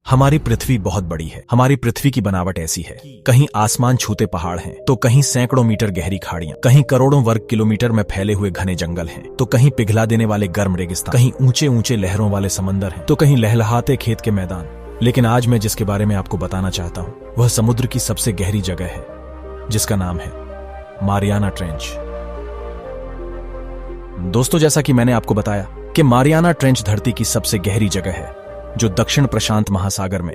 हमारी पृथ्वी बहुत बड़ी है। हमारी पृथ्वी की बनावट ऐसी है, कहीं आसमान छूते पहाड़ हैं, तो कहीं सैकड़ों मीटर गहरी खाड़ियां, कहीं करोड़ों वर्ग किलोमीटर में फैले हुए घने जंगल हैं, तो कहीं पिघला देने वाले गर्म रेगिस्तान, कहीं ऊंचे ऊंचे लहरों वाले समंदर हैं, तो कहीं लहलहाते खेत के मैदान। लेकिन आज मैं जिसके बारे में आपको बताना चाहता हूँ वह समुद्र की सबसे गहरी जगह है, जिसका नाम है मारियाना ट्रेंच। दोस्तों, जैसा कि मैंने आपको बताया कि मारियाना ट्रेंच धरती की सबसे गहरी जगह है, जो दक्षिण प्रशांत महासागर में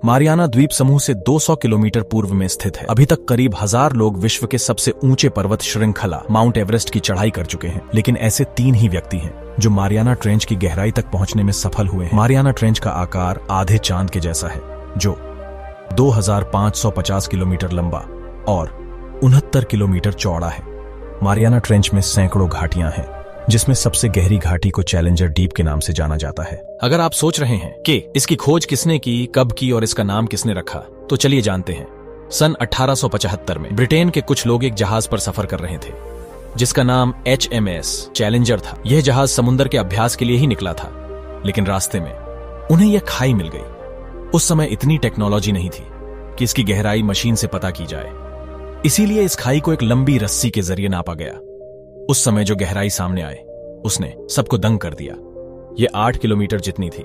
मारियाना द्वीप समूह से 200 किलोमीटर पूर्व में स्थित है। अभी तक करीब 1000 लोग विश्व के सबसे ऊंचे पर्वत श्रृंखला माउंट एवरेस्ट की चढ़ाई कर चुके हैं, लेकिन ऐसे 3 ही व्यक्ति हैं जो मारियाना ट्रेंच की गहराई तक पहुंचने में सफल हुए हैं। मारियाना ट्रेंच का आकार आधे चांद के जैसा है, जो 2550 किलोमीटर लंबा और 69 किलोमीटर चौड़ा है। मारियाना ट्रेंच में सैकड़ों घाटियां हैं, जिसमें सबसे गहरी घाटी को चैलेंजर डीप के नाम से जाना जाता है। अगर आप सोच रहे हैं कि इसकी खोज किसने की, कब की और इसका नाम किसने रखा, तो चलिए जानते हैं। सन 1875 में ब्रिटेन के कुछ लोग एक जहाज पर सफर कर रहे थे, जिसका नाम HMS चैलेंजर था। यह जहाज समुद्र के अभ्यास के लिए ही निकला था, लेकिन रास्ते में उन्हें यह खाई मिल गई। उस समय इतनी टेक्नोलॉजी नहीं थी कि इसकी गहराई मशीन से पता की जाए, इसीलिए इस खाई को एक लंबी रस्सी के जरिए नापा गया। उस समय जो गहराई सामने आए उसने सबको दंग कर दिया। यह 8 किलोमीटर जितनी थी,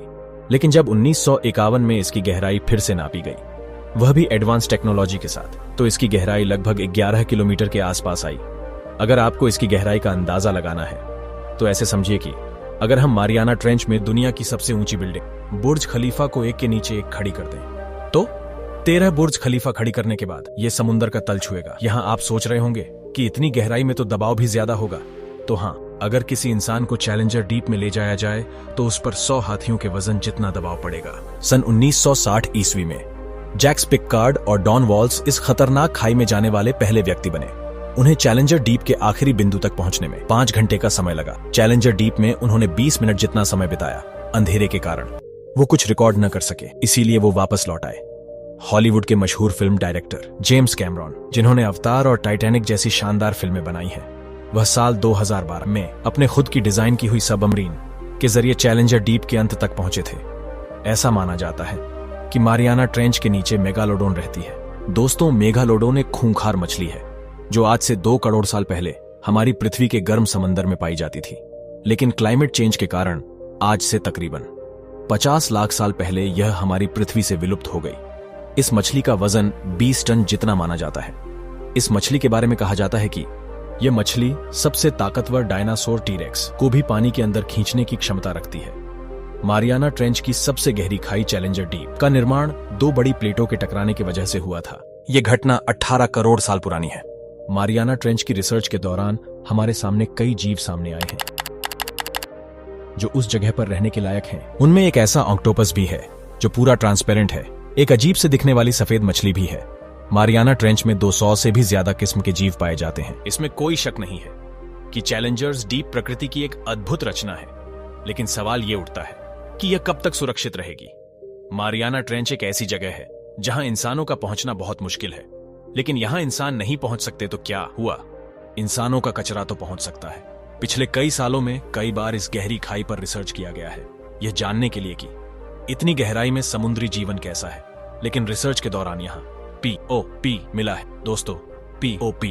लेकिन जब 1951 में इसकी गहराई फिर से नापी गई, वह भी एडवांस टेक्नोलॉजी के साथ, तो इसकी गहराई लगभग 11 किलोमीटर के आसपास आई। अगर आपको इसकी गहराई का अंदाजा लगाना है तो ऐसे समझिए कि अगर हम मारियाना ट्रेंच में दुनिया की सबसे ऊंची बिल्डिंग बुर्ज खलीफा को एक के नीचे एक खड़ी कर दें, तो 13 बुर्ज खलीफा खड़ी करने के बाद यह समुद्र का तल छुएगा। यहां आप सोच रहे होंगे कि इतनी गहराई में तो दबाव भी ज्यादा होगा। तो हां, अगर किसी इंसान को चैलेंजर डीप में ले जाया जाए तो उस पर 100 हाथियों के वजन जितना दबाव पड़ेगा। सन 1960 ईस्वी में जैक्स पिककार्ड और डॉन वॉल्स इस खतरनाक खाई में जाने वाले पहले व्यक्ति बने। उन्हें चैलेंजर डीप के आखिरी बिंदु तक पहुंचने में 5 घंटे का समय लगा। चैलेंजर डीप में उन्होंने 20 मिनट जितना समय बिताया। अंधेरे के कारण वो कुछ रिकॉर्ड न कर सके, इसीलिए वो वापस लौट आए। हॉलीवुड के मशहूर फिल्म डायरेक्टर जेम्स कैमरॉन, जिन्होंने अवतार और टाइटैनिक जैसी शानदार फिल्में बनाई हैं, वह साल 2012 में अपने खुद की डिजाइन की हुई सबमरीन के जरिए चैलेंजर डीप के अंत तक पहुंचे थे। ऐसा माना जाता है कि मारियाना ट्रेंच के नीचे मेगालोडोन रहती है। दोस्तों, मेगालोडोन एक खूंखार मछली है जो आज से 2 करोड़ साल पहले हमारी पृथ्वी के गर्म समंदर में पाई जाती थी, लेकिन क्लाइमेट चेंज के कारण आज से तकरीबन 50 लाख साल पहले यह हमारी पृथ्वी से विलुप्त हो गई। इस मछली का वजन 20 टन जितना माना जाता है। इस मछली के बारे में कहा जाता है कि यह मछली सबसे ताकतवर डायनासोर टीरेक्स को भी पानी के अंदर खींचने की क्षमता रखती है। मारियाना ट्रेंच की सबसे गहरी खाई चैलेंजर डीप का निर्माण 2 बड़ी प्लेटों के टकराने की वजह से हुआ था। यह घटना 18 करोड़ साल पुरानी है। मारियाना ट्रेंच की रिसर्च के दौरान हमारे सामने कई जीव सामने आए हैं जो उस जगह पर रहने के लायक हैं। उनमें एक ऐसा ऑक्टोपस भी है जो पूरा ट्रांसपेरेंट है। एक अजीब से दिखने वाली सफेद मछली भी है। मारियाना ट्रेंच में 200 से भी ज्यादा किस्म के जीव पाए जाते हैं। इसमें कोई शक नहीं है कि चैलेंजर्स डीप प्रकृति की एक अद्भुत रचना है, लेकिन सवाल यह उठता है कि यह कब तक सुरक्षित रहेगी। मारियाना ट्रेंच एक ऐसी जगह है जहां इंसानों का पहुंचना बहुत मुश्किल है, लेकिन यहां इंसान नहीं पहुंच सकते तो क्या हुआ, इंसानों का कचरा तो पहुंच सकता है। पिछले कई सालों में कई बार इस गहरी खाई पर रिसर्च किया गया है, यह जानने के लिए कि इतनी गहराई में समुद्री जीवन कैसा है, लेकिन रिसर्च के दौरान यहां POP मिला है। दोस्तों, POP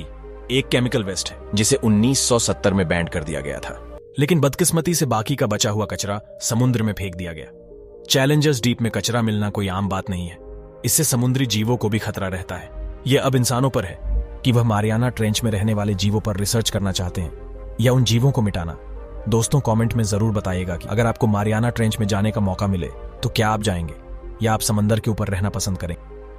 एक केमिकल वेस्ट है जिसे 1970 में बैन कर दिया गया था, लेकिन बदकिस्मती से बाकी का बचा हुआ कचरा समुद्र में फेंक दिया गया। चैलेंजर्स डीप में कचरा मिलना कोई आम बात नहीं है, इससे समुद्री जीवों को भी खतरा रहता है। यह अब इंसानों पर है कि वह मारियाना ट्रेंच में रहने वाले जीवों पर रिसर्च करना चाहते हैं या उन जीवों को मिटाना। दोस्तों, कमेंट में जरूर बताइएगा कि अगर आपको मारियाना ट्रेंच में जाने का मौका मिले तो क्या आप जाएंगे या आप समंदर के ऊपर रहना पसंद करें।